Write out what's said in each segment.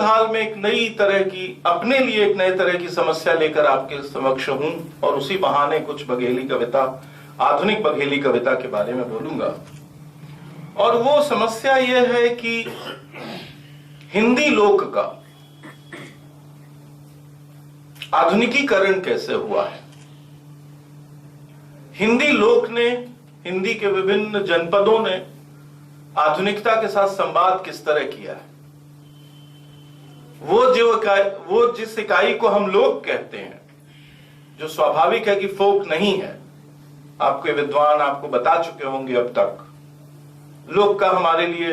हाल में एक नई तरह की, अपने लिए एक नए तरह की समस्या लेकर आपके समक्ष हूं और उसी बहाने कुछ बघेली कविता, आधुनिक बघेली कविता के बारे में बोलूंगा। और वो समस्या यह है कि हिंदी लोक का आधुनिकीकरण कैसे हुआ है। हिंदी लोक ने, हिंदी के विभिन्न जनपदों ने आधुनिकता के साथ संवाद किस तरह किया है। वो जिस इकाई को हम लोग कहते हैं, जो स्वाभाविक है कि फोक नहीं है, आपके विद्वान आपको बता चुके होंगे अब तक। लोक का हमारे लिए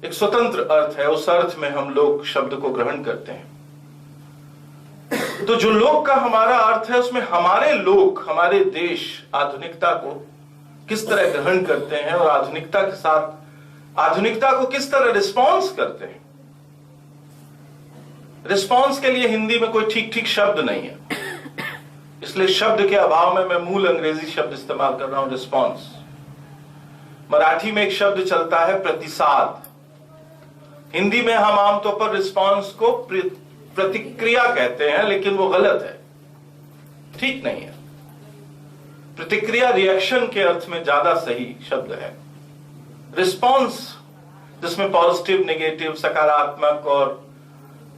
एक स्वतंत्र अर्थ है, उस अर्थ में हम लोग शब्द को ग्रहण करते हैं। तो जो लोक का हमारा अर्थ है, उसमें हमारे लोग, हमारे देश आधुनिकता को किस तरह ग्रहण करते हैं और आधुनिकता के साथ आधुनिकता को किस तरह रिस्पॉन्स करते हैं। रिस्पॉन्स के लिए हिंदी में कोई ठीक शब्द नहीं है, इसलिए शब्द के अभाव में मैं मूल अंग्रेजी शब्द इस्तेमाल कर रहा हूं, रिस्पॉन्स। मराठी में एक शब्द चलता है प्रतिसाद। हिंदी में हम आमतौर पर रिस्पॉन्स को प्रतिक्रिया कहते हैं, लेकिन वो गलत है, ठीक नहीं है। प्रतिक्रिया रिएक्शन के अर्थ में ज्यादा सही शब्द है। रिस्पॉन्स जिसमें पॉजिटिव, नेगेटिव, सकारात्मक और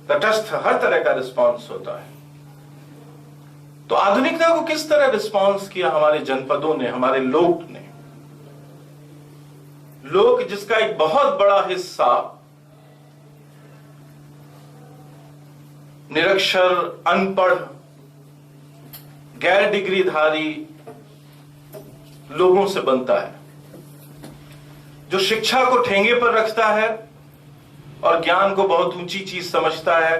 तटस्थ हर तरह का रिस्पॉन्स होता है। तो आधुनिकता को किस तरह रिस्पॉन्स किया हमारे जनपदों ने, हमारे लोक ने। लोक जिसका एक बहुत बड़ा हिस्सा निरक्षर, अनपढ़, गैर डिग्रीधारी लोगों से बनता है, जो शिक्षा को ठेंगे पर रखता है और ज्ञान को बहुत ऊंची चीज समझता है,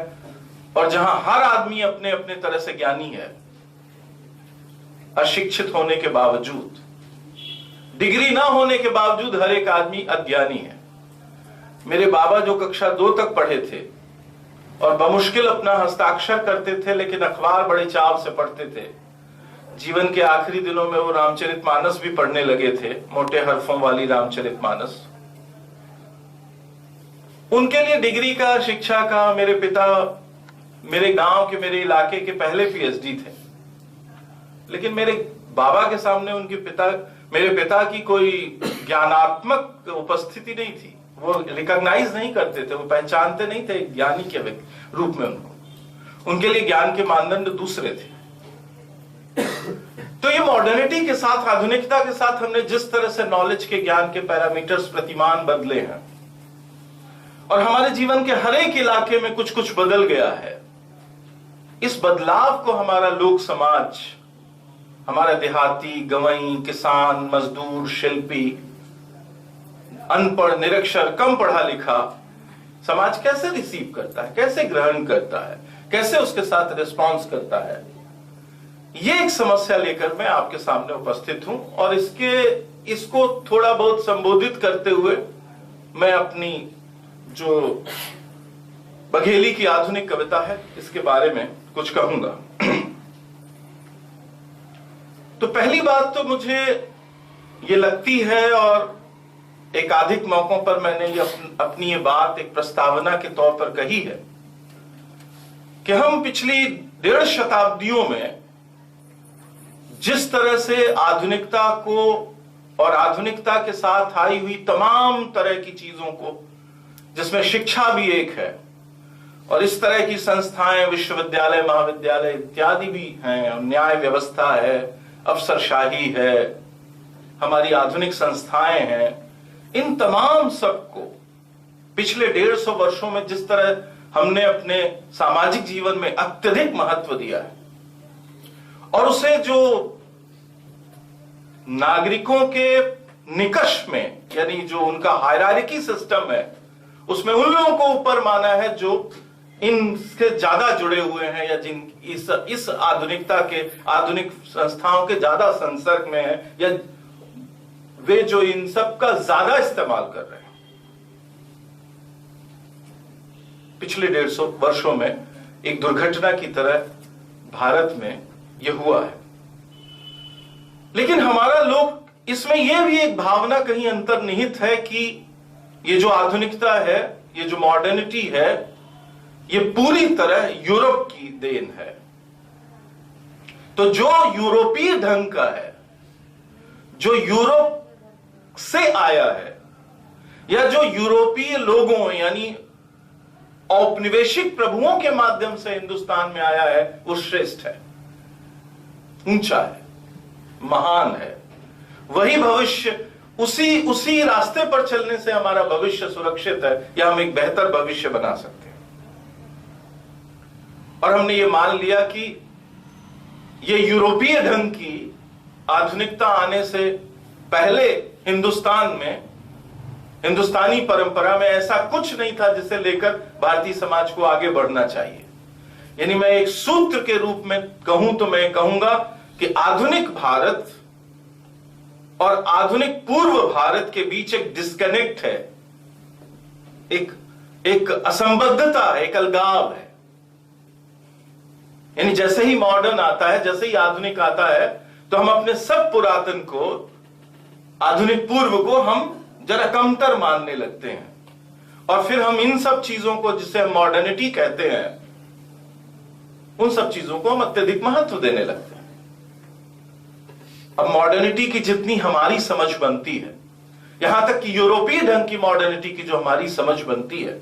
और जहां हर आदमी अपने अपने तरह से ज्ञानी है, अशिक्षित होने के बावजूद, डिग्री ना होने के बावजूद हर एक आदमी अज्ञानी है। मेरे बाबा जो कक्षा 2 तक पढ़े थे और बमुश्किल अपना हस्ताक्षर करते थे, लेकिन अखबार बड़े चाव से पढ़ते थे। जीवन के आखिरी दिनों में वो रामचरितमानस भी पढ़ने लगे थे, मोटे हरफों वाली रामचरितमानस। उनके लिए डिग्री का, शिक्षा का, मेरे पिता मेरे गांव के, मेरे इलाके के पहले पीएचडी थे। लेकिन मेरे बाबा के सामने मेरे पिता की कोई ज्ञानात्मक उपस्थिति नहीं थी। वो रिकॉग्नाइज नहीं करते थे, वो पहचानते नहीं थे ज्ञानी के रूप में उनको। उनके लिए ज्ञान के मानदंड दूसरे थे। तो ये मॉडर्निटी के साथ, आधुनिकता के साथ हमने जिस तरह से नॉलेज के, ज्ञान के पैरामीटर्स, प्रतिमान बदले हैं, और हमारे जीवन के हर एक इलाके में कुछ कुछ बदल गया है। इस बदलाव को हमारा लोक समाज, हमारा देहाती, गंवई, किसान, मजदूर, शिल्पी, अनपढ़, निरक्षर, कम पढ़ा लिखा समाज कैसे रिसीव करता है, कैसे ग्रहण करता है, कैसे उसके साथ रिस्पॉन्स करता है। ये एक समस्या लेकर मैं आपके सामने उपस्थित हूं, और इसको थोड़ा बहुत संबोधित करते हुए मैं अपनी जो बघेली की आधुनिक कविता है, इसके बारे में कुछ कहूंगा। तो पहली बात तो मुझे ये लगती है, और एकाधिक मौकों पर मैंने अपनी ये बात एक प्रस्तावना के तौर पर कही है, कि हम पिछली 1.5 शताब्दियों में जिस तरह से आधुनिकता को और आधुनिकता के साथ आई हुई तमाम तरह की चीजों को, जिसमें शिक्षा भी एक है, और इस तरह की संस्थाएं, विश्वविद्यालय, महाविद्यालय इत्यादि भी हैं, न्याय व्यवस्था है, अफसरशाही है, हमारी आधुनिक संस्थाएं हैं, इन तमाम सबको पिछले 150 वर्षों में जिस तरह हमने अपने सामाजिक जीवन में अत्यधिक महत्व दिया है, और उसे जो नागरिकों के निकष में, यानी जो उनका हायरार्की सिस्टम है, उसमें उन लोगों को ऊपर माना है जो इनसे ज्यादा जुड़े हुए हैं, या जिन इस आधुनिकता के, आधुनिक संस्थाओं के ज्यादा संसर्ग में है, या वे जो इन सब का ज्यादा इस्तेमाल कर रहे हैं। पिछले 150 वर्षों में एक दुर्घटना की तरह भारत में यह हुआ है। लेकिन हमारा लोग, इसमें यह भी एक भावना कहीं अंतर्निहित है कि ये जो आधुनिकता है, ये जो मॉडर्निटी है, ये पूरी तरह यूरोप की देन है। तो जो यूरोपीय ढंग का है, जो यूरोप से आया है, या जो यूरोपीय लोगों यानी औपनिवेशिक प्रभुओं के माध्यम से हिंदुस्तान में आया है, वो श्रेष्ठ है, ऊंचा है, महान है। वही भविष्य, उसी रास्ते पर चलने से हमारा भविष्य सुरक्षित है, या हम एक बेहतर भविष्य बना सकते हैं। और हमने ये मान लिया कि ये यूरोपीय ढंग की आधुनिकता आने से पहले हिंदुस्तान में, हिंदुस्तानी परंपरा में ऐसा कुछ नहीं था जिसे लेकर भारतीय समाज को आगे बढ़ना चाहिए। यानी मैं एक सूत्र के रूप में कहूं तो मैं कहूंगा कि आधुनिक भारत और आधुनिक पूर्व भारत के बीच एक डिस्कनेक्ट है, एक असंबद्धता है, एक अलगाव है। यानी जैसे ही मॉडर्न आता है, जैसे ही आधुनिक आता है, तो हम अपने सब पुरातन को, आधुनिक पूर्व को हम जरा कमतर मानने लगते हैं, और फिर हम इन सब चीजों को, जिसे हम मॉडर्निटी कहते हैं, उन सब चीजों को हम अत्यधिक महत्व देने लगते हैं। अब मॉडर्निटी की जितनी हमारी समझ बनती है, यहां तक कि यूरोपीय ढंग की मॉडर्निटी की जो हमारी समझ बनती है,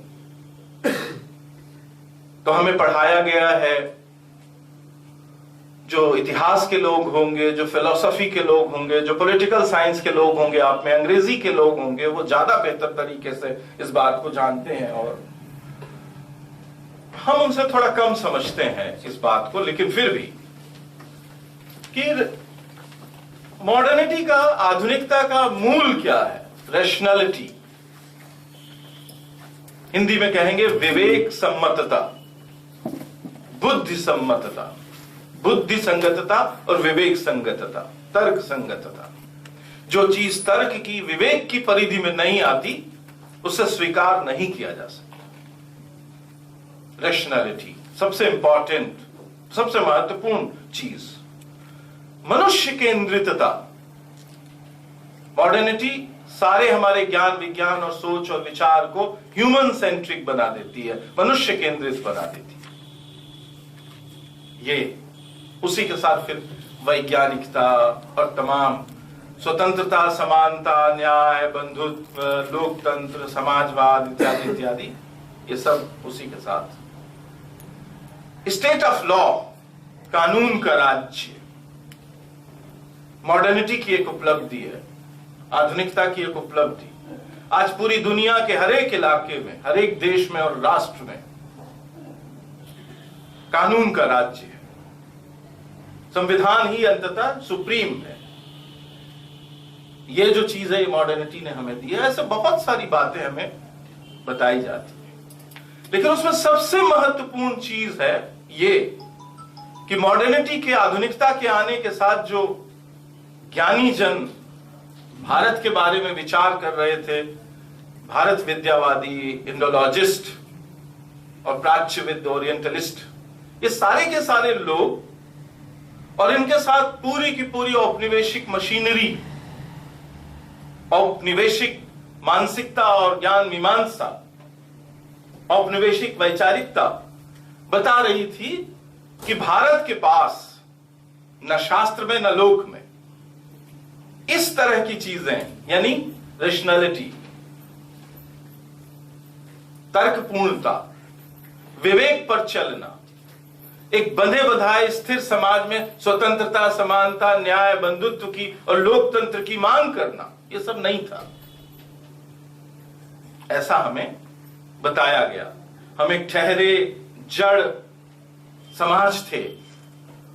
तो हमें पढ़ाया गया है, जो इतिहास के लोग होंगे, जो फिलॉसफी के लोग होंगे, जो पॉलिटिकल साइंस के लोग होंगे, आप में अंग्रेजी के लोग होंगे, वो ज्यादा बेहतर तरीके से इस बात को जानते हैं, और हम उनसे थोड़ा कम समझते हैं इस बात को। लेकिन फिर भी कि मॉडर्निटी का, आधुनिकता का मूल क्या है? रैशनैलिटी, हिंदी में कहेंगे विवेक सम्मतता, बुद्धि सम्मतता, बुद्धि संगतता और विवेक संगतता, तर्क संगतता। जो चीज तर्क की, विवेक की परिधि में नहीं आती, उसे स्वीकार नहीं किया जा सकता। रैशनैलिटी सबसे इंपॉर्टेंट, सबसे महत्वपूर्ण चीज। मनुष्य केंद्रितता, मॉडर्निटी सारे हमारे ज्ञान, विज्ञान और सोच और विचार को ह्यूमन सेंट्रिक बना देती है, मनुष्य केंद्रित बना देती है। ये उसी के साथ फिर वैज्ञानिकता और तमाम स्वतंत्रता, समानता, न्याय, बंधुत्व, लोकतंत्र, समाजवाद इत्यादि इत्यादि, ये सब उसी के साथ। स्टेट ऑफ लॉ, कानून का राज्य, मॉडर्निटी की एक उपलब्धि है, आधुनिकता की एक उपलब्धि। आज पूरी दुनिया के हर एक इलाके में, हर एक देश में और राष्ट्र में कानून का राज्य है। संविधान ही अंततः सुप्रीम है। ये जो चीज है, ये मॉडर्निटी ने हमें दी है। ऐसे बहुत सारी बातें हमें बताई जाती है, लेकिन उसमें सबसे महत्वपूर्ण चीज है ये कि मॉडर्निटी के, आधुनिकता के आने के साथ जो ज्ञानी जन भारत के बारे में विचार कर रहे थे, भारत विद्यावादी, इंडोलॉजिस्ट और प्राच्यविद, ओरिएंटलिस्ट, ये सारे के सारे लोग, और इनके साथ पूरी की पूरी औपनिवेशिक मशीनरी, औपनिवेशिक मानसिकता और ज्ञान मीमांसा, औपनिवेशिक वैचारिकता बता रही थी कि भारत के पास न शास्त्र में न लोक में इस तरह की चीजें, यानी रैशनैलिटी, तर्कपूर्णता, विवेक पर चलना, एक बंधे बधाए स्थिर समाज में स्वतंत्रता, समानता, न्याय, बंधुत्व की और लोकतंत्र की मांग करना, ये सब नहीं था। ऐसा हमें बताया गया। हम एक ठहरे जड़ समाज थे,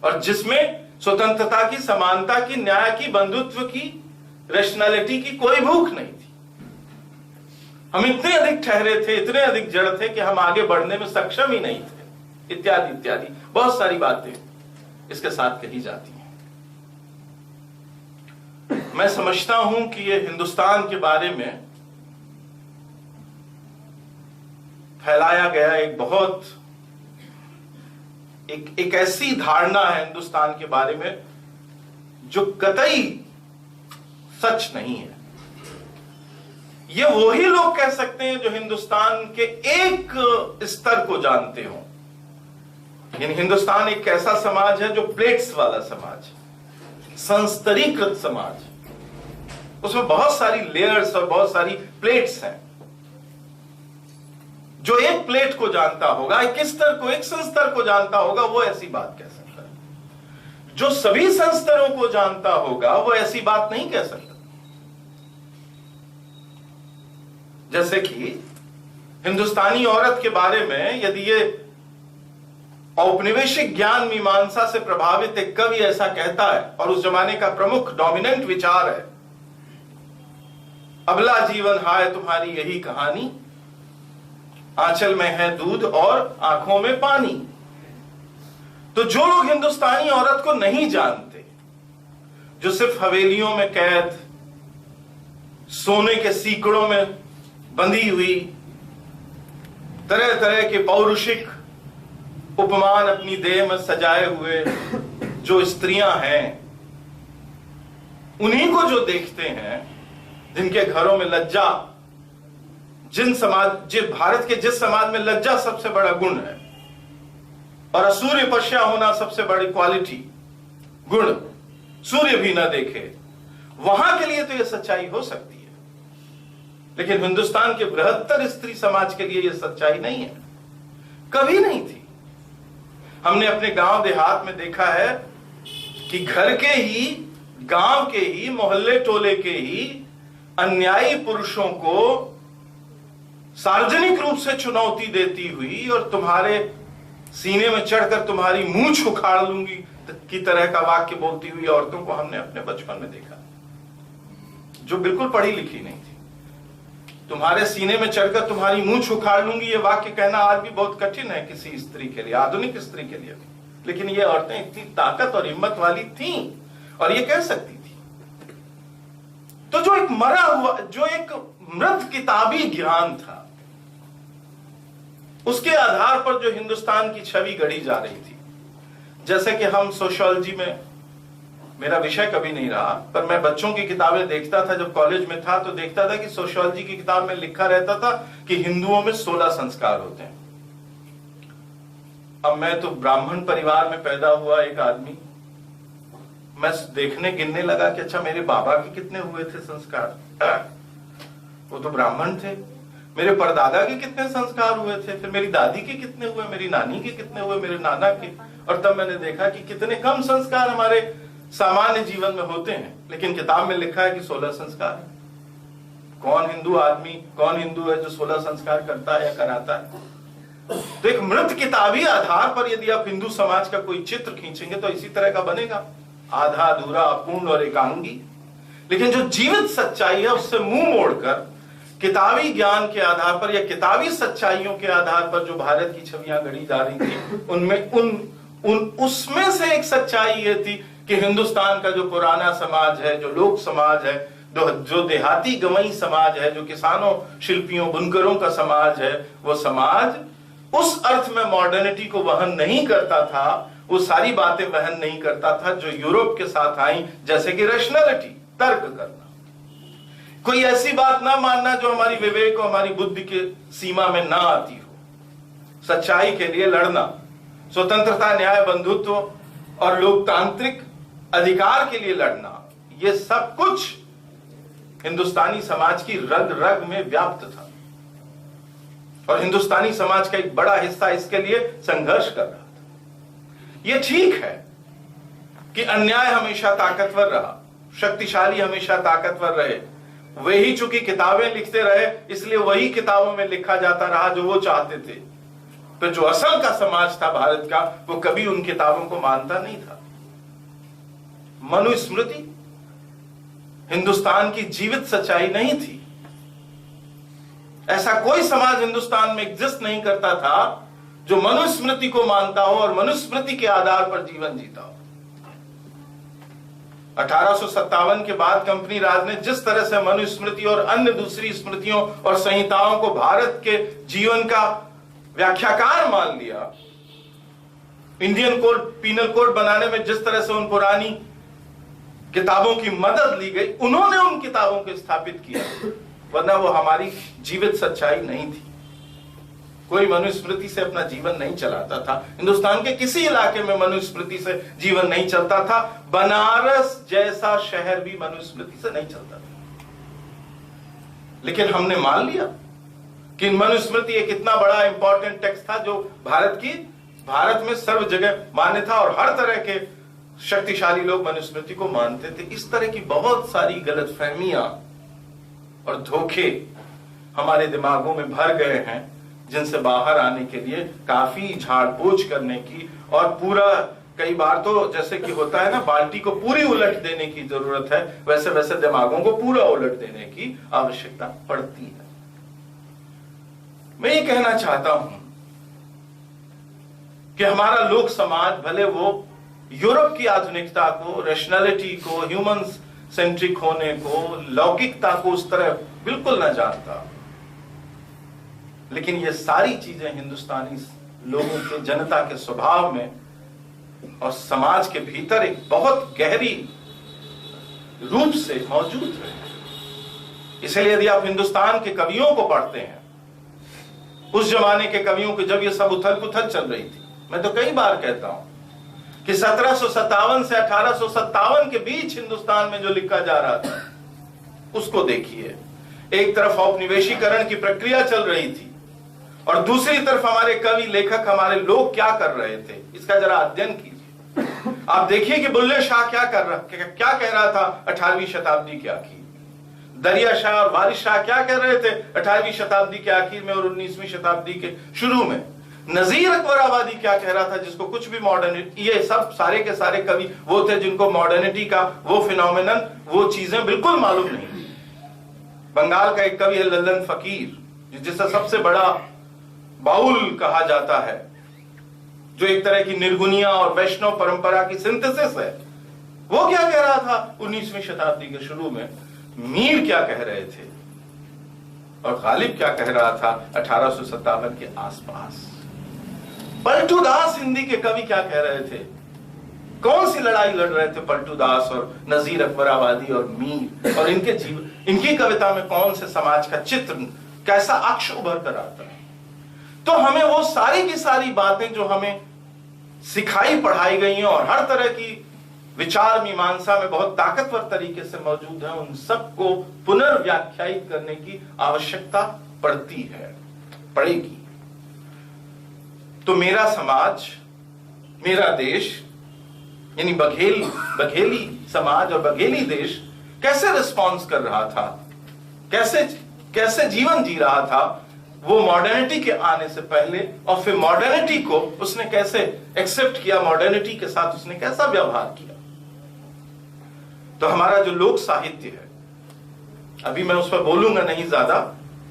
और जिसमें स्वतंत्रता की, समानता की, न्याय की, बंधुत्व की, रैशनैलिटी की कोई भूख नहीं थी। हम इतने अधिक ठहरे थे, इतने अधिक जड़ थे कि हम आगे बढ़ने में सक्षम ही नहीं थे, इत्यादि इत्यादि बहुत सारी बातें इसके साथ कही जाती हैं। मैं समझता हूं कि ये हिंदुस्तान के बारे में फैलाया गया एक बहुत एक ऐसी धारणा है हिंदुस्तान के बारे में जो कतई सच नहीं है। ये वही लोग कह सकते हैं जो हिंदुस्तान के एक स्तर को जानते हो। यानी हिंदुस्तान एक ऐसा समाज है जो प्लेट्स वाला समाज, संस्तरीकृत समाज, उसमें बहुत सारी लेयर्स और बहुत सारी प्लेट्स हैं। जो एक प्लेट को जानता होगा, एक स्तर को, एक संस्तर को जानता होगा, वो ऐसी बात कह सकता है। जो सभी संस्तरों को जानता होगा वो ऐसी बात नहीं कह सकता। जैसे कि हिंदुस्तानी औरत के बारे में यदि ये औपनिवेशिक ज्ञान मीमांसा से प्रभावित एक कवि ऐसा कहता है, और उस जमाने का प्रमुख डोमिनेंट विचार है, अबला जीवन हाय तुम्हारी यही कहानी, आंचल में है दूध और आंखों में पानी। तो जो लोग हिंदुस्तानी औरत को नहीं जानते, जो सिर्फ हवेलियों में कैद, सोने के सीकड़ों में बंधी हुई, तरह तरह के पौरुषिक उपमान अपनी देह में सजाए हुए जो स्त्रियां हैं, उन्हीं को जो देखते हैं, जिनके घरों में लज्जा, भारत के जिस समाज में लज्जा सबसे बड़ा गुण है और असूर्य पश्या होना सबसे बड़ी क्वालिटी, गुण, सूर्य भी ना देखे, वहां के लिए तो यह सच्चाई हो सकती है। लेकिन हिंदुस्तान के बृहत्तर स्त्री समाज के लिए यह सच्चाई नहीं है, कभी नहीं थी। हमने अपने गांव देहात में देखा है कि घर के ही, गांव के ही, मोहल्ले टोले के ही अन्यायी पुरुषों को सार्वजनिक रूप से चुनौती देती हुई और तुम्हारे सीने में चढ़कर तुम्हारी मूंछ उखाड़ लूंगी की तरह का वाक्य बोलती हुई औरतों को हमने अपने बचपन में देखा, जो बिल्कुल पढ़ी लिखी नहीं थी। तुम्हारे सीने में चढ़कर तुम्हारी मूंछ उखाड़ लूंगी, ये वाक्य कहना आज भी बहुत कठिन है किसी स्त्री के लिए, आधुनिक स्त्री के लिए भी। लेकिन ये औरतें इतनी ताकत और हिम्मत वाली थीं और ये कह सकती थी। तो जो एक मरा हुआ, जो एक मृत किताबी ज्ञान था, उसके आधार पर जो हिंदुस्तान की छवि गढ़ी जा रही थी, जैसे कि हम सोशियोलॉजी में, मेरा विषय कभी नहीं रहा, पर मैं बच्चों की किताबें देखता था, जब कॉलेज में था तो देखता था कि सोशियोलॉजी की किताब में लिखा रहता था कि हिंदुओं में 16 संस्कार होते हैं। अब मैं तो ब्राह्मण परिवार में पैदा हुआ एक आदमी, मैं देखने गिनने लगा कि अच्छा मेरे बाबा के कितने हुए थे संस्कार, वो तो ब्राह्मण थे। मेरे परदादा के कितने संस्कार हुए थे, फिर मेरी दादी के कितने हुए, मेरी नानी के कितने हुए, मेरे नाना के, और तब मैंने देखा कि कितने कम संस्कार हमारे सामान्य जीवन में होते हैं, लेकिन किताब में लिखा है कि 16 संस्कार है। कौन हिंदू आदमी, कौन हिंदू है जो 16 संस्कार करता है या कराता है? तो एक मृत किताबी आधार पर यदि आप हिंदू समाज का कोई चित्र खींचेंगे तो इसी तरह का बनेगा, आधा अधूरा, अपूर्ण और एकांगी। लेकिन जो जीवित सच्चाई है उससे मुंह मोड़कर किताबी ज्ञान के आधार पर या किताबी सच्चाइयों के आधार पर जो भारत की छवियां गढ़ी जा रही थी, उनमें उसमें से एक सच्चाई ये थी कि हिंदुस्तान का जो पुराना समाज है, जो लोक समाज है, जो देहाती गवई समाज है, जो किसानों, शिल्पियों, बुनकरों का समाज है, वो समाज उस अर्थ में मॉडर्निटी को वहन नहीं करता था, वो सारी बातें वहन नहीं करता था जो यूरोप के साथ आई, जैसे कि रैशनैलिटी, तर्क करना, कोई ऐसी बात ना मानना जो हमारी विवेक और हमारी बुद्धि के सीमा में ना आती हो, सच्चाई के लिए लड़ना, स्वतंत्रता, न्याय, बंधुत्व और लोकतांत्रिक अधिकार के लिए लड़ना, ये सब कुछ हिंदुस्तानी समाज की रग रग में व्याप्त था और हिंदुस्तानी समाज का एक बड़ा हिस्सा इसके लिए संघर्ष कर रहा था। यह ठीक है कि अन्याय हमेशा ताकतवर रहा, शक्तिशाली हमेशा ताकतवर रहे, वे ही चूंकि किताबें लिखते रहे इसलिए वही किताबों में लिखा जाता रहा जो वो चाहते थे। तो जो असल का समाज था भारत का, वो कभी उन किताबों को मानता नहीं था। मनुस्मृति हिंदुस्तान की जीवित सच्चाई नहीं थी। ऐसा कोई समाज हिंदुस्तान में एग्जिस्ट नहीं करता था जो मनुस्मृति को मानता हो और मनुस्मृति के आधार पर जीवन जीता हो। 1857 के बाद कंपनी राज ने जिस तरह से मनुस्मृति और अन्य दूसरी स्मृतियों और संहिताओं को भारत के जीवन का व्याख्याकार मान लिया, इंडियन कोड, पीनल कोड बनाने में जिस तरह से उन पुरानी किताबों की मदद ली गई, उन्होंने उन किताबों को स्थापित किया, वरना वो हमारी जीवित सच्चाई नहीं थी। कोई मनुस्मृति से अपना जीवन नहीं चलाता था। हिंदुस्तान के किसी इलाके में मनुस्मृति से जीवन नहीं चलता था। बनारस जैसा शहर भी मनुस्मृति से नहीं चलता था। लेकिन हमने मान लिया कि मनुस्मृति एक इतना बड़ा इंपॉर्टेंट टेक्स्ट था जो भारत में सर्व जगह मान्य था और हर तरह के शक्तिशाली लोग मनुस्मृति को मानते थे। इस तरह की बहुत सारी गलतफहमियां और धोखे हमारे दिमागों में भर गए हैं, जिनसे बाहर आने के लिए काफी झाड़ पोछ करने की और पूरा, कई बार तो जैसे कि होता है ना, बाल्टी को पूरी उलट देने की जरूरत है, वैसे वैसे दिमागों को पूरा उलट देने की आवश्यकता पड़ती है। मैं ये कहना चाहता हूं कि हमारा लोक समाज भले वो यूरोप की आधुनिकता को, रैशनैलिटी को, ह्यूमन सेंट्रिक होने को, लौकिकता को उस तरह बिल्कुल न जानता, लेकिन ये सारी चीजें हिंदुस्तानी लोगों के, जनता के स्वभाव में और समाज के भीतर एक बहुत गहरी रूप से मौजूद है। इसलिए यदि आप हिंदुस्तान के कवियों को पढ़ते हैं, उस जमाने के कवियों के, जब ये सब उथल पुथल चल रही थी, मैं तो कई बार कहता हूं कि 1757 से 1857 के बीच हिंदुस्तान में जो लिखा जा रहा था उसको देखिए। एक तरफ औपनिवेशीकरण की प्रक्रिया चल रही थी और दूसरी तरफ हमारे कवि, लेखक, हमारे लोग क्या कर रहे थे, इसका जरा अध्ययन कीजिए। आप देखिए कि बुल्ले शाह क्या कह रहा था 18वीं शताब्दी के आखिर में, दरिया शाह और वारिस शाह क्या कह रहे थे 18वीं शताब्दी के आखिर में और 19वीं शताब्दी के शुरू में, नजीर अकबर आबादी क्या कह रहा था, जिसको कुछ भी मॉडर्निटी, ये सब सारे के सारे कवि वो थे जिनको मॉडर्निटी का वो फिनोमिनन, वो चीजें बिल्कुल मालूम नहीं थी। बंगाल का एक कवि है लल्लन फकीर, जिसे सबसे बड़ा बाउल कहा जाता है, जो एक तरह की निर्गुनिया और वैष्णव परंपरा की सिंथेसिस है। वो क्या कह रहा था 19वीं शताब्दी के शुरू में, मीर क्या कह रहे थे और गालिब क्या कह रहा था 1857 के आसपास। पलटू दास हिंदी के कवि क्या कह रहे थे, कौन सी लड़ाई लड़ रहे थे पलटू दास और नजीर अकबर आबादी और मीर, और इनके जीवन, इनकी कविता में कौन से समाज का चित्र, कैसा अक्ष उभर कर आता है। तो हमें वो सारी की सारी बातें जो हमें सिखाई पढ़ाई गई हैं और हर तरह की विचार मीमांसा में बहुत ताकतवर तरीके से मौजूद है, उन सबको पुनर्व्याख्यायित करने की आवश्यकता पड़ेगी। तो मेरा समाज, मेरा देश, यानी बघेली समाज और बघेली देश कैसे रिस्पॉन्स कर रहा था, कैसे जीवन जी रहा था वो मॉडर्निटी के आने से पहले, और फिर मॉडर्निटी को उसने कैसे एक्सेप्ट किया, मॉडर्निटी के साथ उसने कैसा व्यवहार किया। तो हमारा जो लोक साहित्य है, अभी मैं उस पर बोलूंगा नहीं ज्यादा,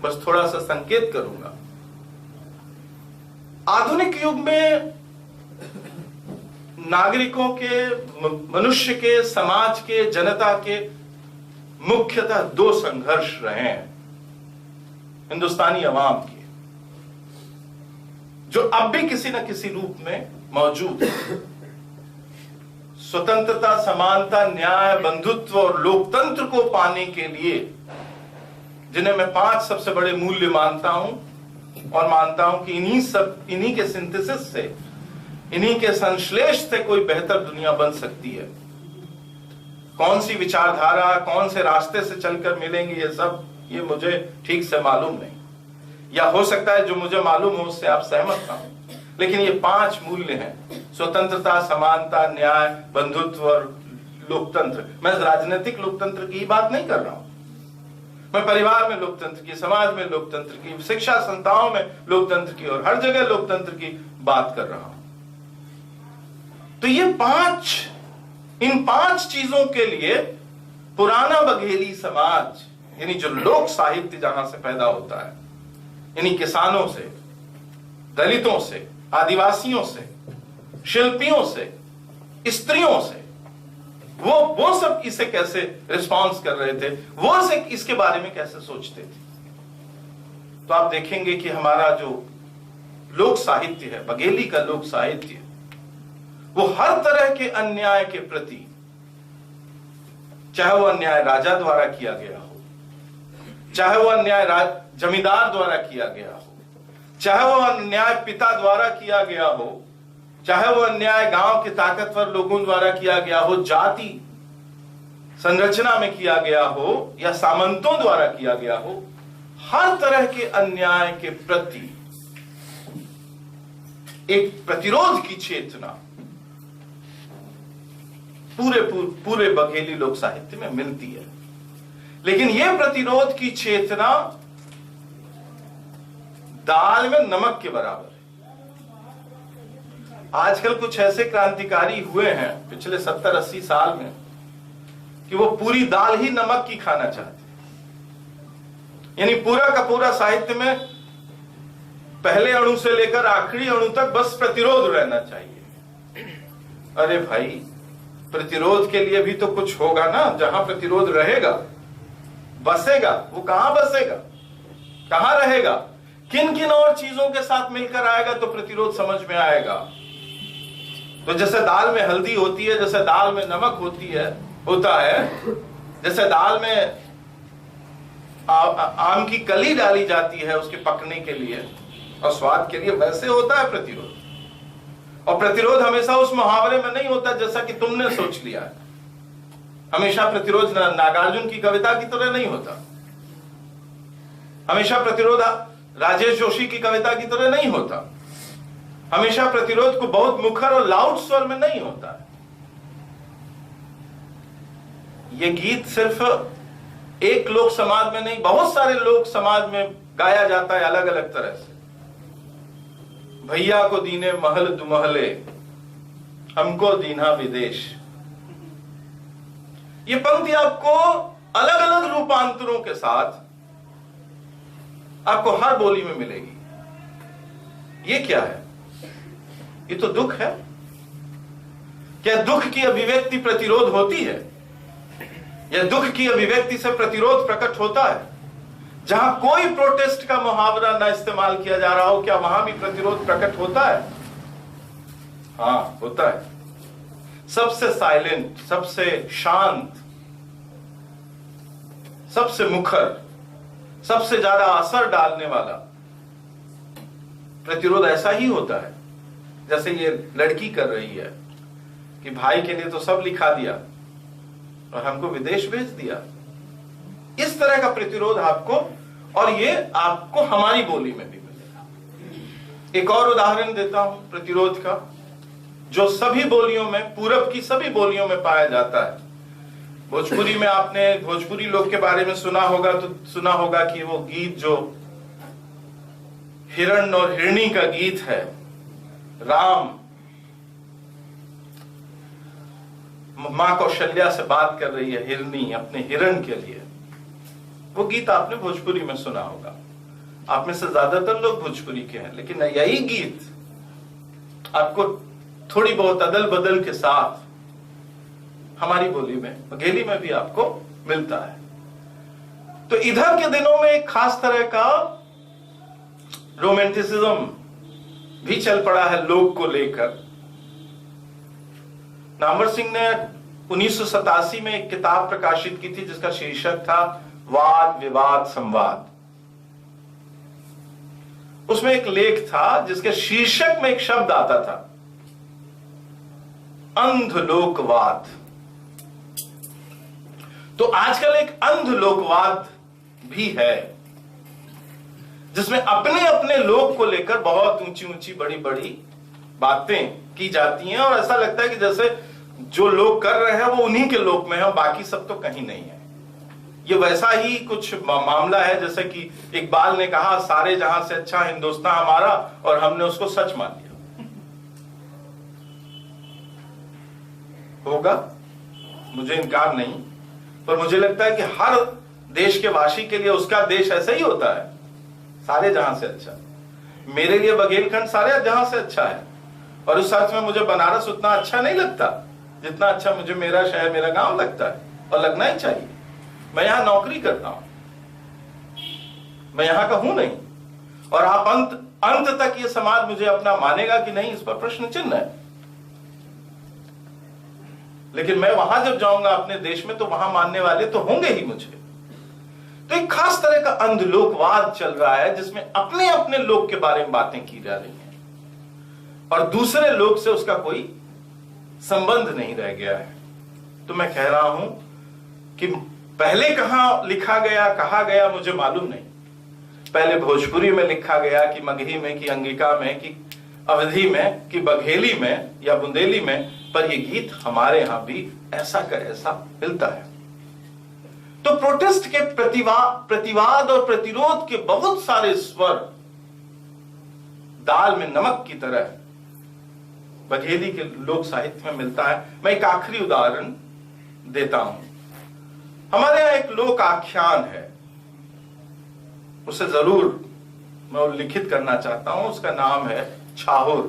बस थोड़ा सा संकेत करूंगा। आधुनिक युग में नागरिकों के, मनुष्य के, समाज के, जनता के मुख्यतः दो संघर्ष रहे हैं हिंदुस्तानी अवाम के, जो अब भी किसी न किसी रूप में मौजूद है। स्वतंत्रता, समानता, न्याय, बंधुत्व और लोकतंत्र को पाने के लिए, जिन्हें मैं 5 सबसे बड़े मूल्य मानता हूं, और मानता हूं कि इन्हीं के सिंथेसिस से, इन्हीं के संश्लेष से कोई बेहतर दुनिया बन सकती है। कौन सी विचारधारा, कौन से रास्ते से चलकर मिलेंगे ये सब, ये मुझे ठीक से मालूम नहीं, या हो सकता है जो मुझे मालूम हो उससे आप सहमत ना हो, लेकिन ये 5 मूल्य हैं, स्वतंत्रता, समानता, न्याय, बंधुत्व और लोकतंत्र। मैं राजनीतिक लोकतंत्र की बात नहीं कर रहा हूं, मैं परिवार में लोकतंत्र की, समाज में लोकतंत्र की, शिक्षा संस्थाओं में लोकतंत्र की और हर जगह लोकतंत्र की बात कर रहा हूं। तो ये इन 5 चीजों के लिए पुराना बघेली समाज, यानी जो लोक साहित्य जहां से पैदा होता है, यानी किसानों से, दलितों से, आदिवासियों से, शिल्पियों से, स्त्रियों से, वो सब इसे कैसे रिस्पॉन्स कर रहे थे, वो इसके बारे में कैसे सोचते थे। तो आप देखेंगे कि हमारा जो लोक साहित्य है, बघेली का लोक साहित्य, वो हर तरह के अन्याय के प्रति, चाहे वो अन्याय राजा द्वारा किया गया हो चाहे वो अन्याय जमींदार द्वारा किया गया हो, चाहे वो अन्याय पिता द्वारा किया गया हो, चाहे वो अन्याय गांव के ताकतवर लोगों द्वारा किया गया हो, जाति संरचना में किया गया हो या सामंतों द्वारा किया गया हो, हर तरह के अन्याय के प्रति एक प्रतिरोध की चेतना पूरे बघेली लोक साहित्य में मिलती है। लेकिन यह प्रतिरोध की चेतना दाल में नमक के बराबर है। आजकल कुछ ऐसे क्रांतिकारी हुए हैं पिछले 70-80 साल में कि वो पूरी दाल ही नमक की खाना चाहते हैं। यानी पूरा का पूरा साहित्य में पहले अणु से लेकर आखिरी अणु तक बस प्रतिरोध रहना चाहिए। अरे भाई, प्रतिरोध के लिए भी तो कुछ होगा ना। जहां प्रतिरोध रहेगा, बसेगा, वो कहां बसेगा, कहां रहेगा, किन किन और चीजों के साथ मिलकर आएगा तो प्रतिरोध समझ में आएगा। तो जैसे दाल में हल्दी होती है, जैसे दाल में नमक होता है, जैसे दाल में आम की कली डाली जाती है उसके पकने के लिए और स्वाद के लिए, वैसे होता है प्रतिरोध। और प्रतिरोध हमेशा उस मुहावरे में नहीं होता जैसा कि तुमने सोच लिया है। हमेशा प्रतिरोध नागार्जुन की कविता की तरह नहीं होता। हमेशा प्रतिरोध राजेश जोशी की कविता की तरह नहीं होता। हमेशा प्रतिरोध को बहुत मुखर और लाउड स्वर में नहीं होता है। यह गीत सिर्फ एक लोक समाज में नहीं, बहुत सारे लोक समाज में गाया जाता है अलग अलग तरह से। भैया को दीने महल दुमहले, हमको दीना विदेश। ये पंक्ति आपको अलग अलग रूपांतरों के साथ आपको हर बोली में मिलेगी। ये क्या है? ये तो दुख है। क्या दुख की अभिव्यक्ति प्रतिरोध होती है? या दुख की अभिव्यक्ति से प्रतिरोध प्रकट होता है? जहां कोई प्रोटेस्ट का मुहावरा ना इस्तेमाल किया जा रहा हो, क्या वहां भी प्रतिरोध प्रकट होता है? हां, होता है। सबसे साइलेंट, सबसे शांत, सबसे मुखर, सबसे ज्यादा असर डालने वाला प्रतिरोध ऐसा ही होता है जैसे ये लड़की कर रही है कि भाई के लिए तो सब लिखा दिया और हमको विदेश भेज दिया। इस तरह का प्रतिरोध आपको, और ये आपको हमारी बोली में भी मिलेगा। एक और उदाहरण देता हूं प्रतिरोध का, जो सभी बोलियों में, पूरब की सभी बोलियों में पाया जाता है। भोजपुरी में आपने भोजपुरी लोग के बारे में सुना होगा कि वो गीत जो हिरण और हिरणी का गीत है, राम मां कौशल्या से बात कर रही है हिरणी अपने हिरण के लिए, वो गीत आपने भोजपुरी में सुना होगा। आप में से ज्यादातर लोग भोजपुरी के हैं, लेकिन यही गीत आपको थोड़ी बहुत अदल बदल के साथ हमारी बोली में, बघेली में भी आपको मिलता है। तो इधर के दिनों में एक खास तरह का रोमांटिसिज्म भी चल पड़ा है लोक को लेकर। नामवर सिंह ने 1987 में एक किताब प्रकाशित की थी जिसका शीर्षक था वाद विवाद संवाद। उसमें एक लेख था जिसके शीर्षक में एक शब्द आता था, अंधलोकवाद। तो आजकल एक अंधलोकवाद भी है जिसमें अपने अपने लोक को लेकर बहुत ऊंची ऊंची बड़ी बड़ी बातें की जाती हैं और ऐसा लगता है कि जैसे जो लोग कर रहे हैं वो उन्हीं के लोक में है और बाकी सब तो कहीं नहीं है। ये वैसा ही कुछ मामला है जैसे कि इकबाल ने कहा, सारे जहां से अच्छा हिंदुस्तान हमारा, और हमने उसको सच मान लिया। होगा, मुझे इनकार नहीं, पर मुझे लगता है कि हर देश के वासी के लिए उसका देश ऐसा ही होता है, सारे जहां से अच्छा। मेरे लिए बघेलखंड सारे जहां से अच्छा है, और उस अर्थ में मुझे बनारस उतना अच्छा नहीं लगता जितना अच्छा मुझे मेरा शहर, मेरा गांव लगता है, और लगना ही चाहिए। मैं यहां नौकरी करता हूं, मैं यहां का हूं नहीं, और आप अंत तक ये समाज मुझे अपना मानेगा कि नहीं, इस पर प्रश्न चिन्ह है। लेकिन मैं वहां जब जाऊंगा अपने देश में तो वहां मानने वाले तो होंगे ही मुझे। तो एक खास तरह का अंधलोकवाद चल रहा है जिसमें अपने अपने लोक के बारे में बातें की जा रही हैं और दूसरे लोक से उसका कोई संबंध नहीं रह गया है। तो मैं कह रहा हूं कि पहले कहां लिखा गया, कहा गया, मुझे मालूम नहीं। पहले भोजपुरी में लिखा गया कि मगही में, कि अंगिका में, कि अवधी में, कि बघेली में या बुंदेली में, पर यह गीत हमारे यहां भी ऐसा का ऐसा मिलता है। तो प्रोटेस्ट के प्रतिवाद और प्रतिरोध के बहुत सारे स्वर दाल में नमक की तरह बघेली के लोक साहित्य में मिलता है। मैं एक आखिरी उदाहरण देता हूं। हमारे यहां एक लोक आख्यान है, उसे जरूर मैं उल्लिखित करना चाहता हूं। उसका नाम है छाहुर।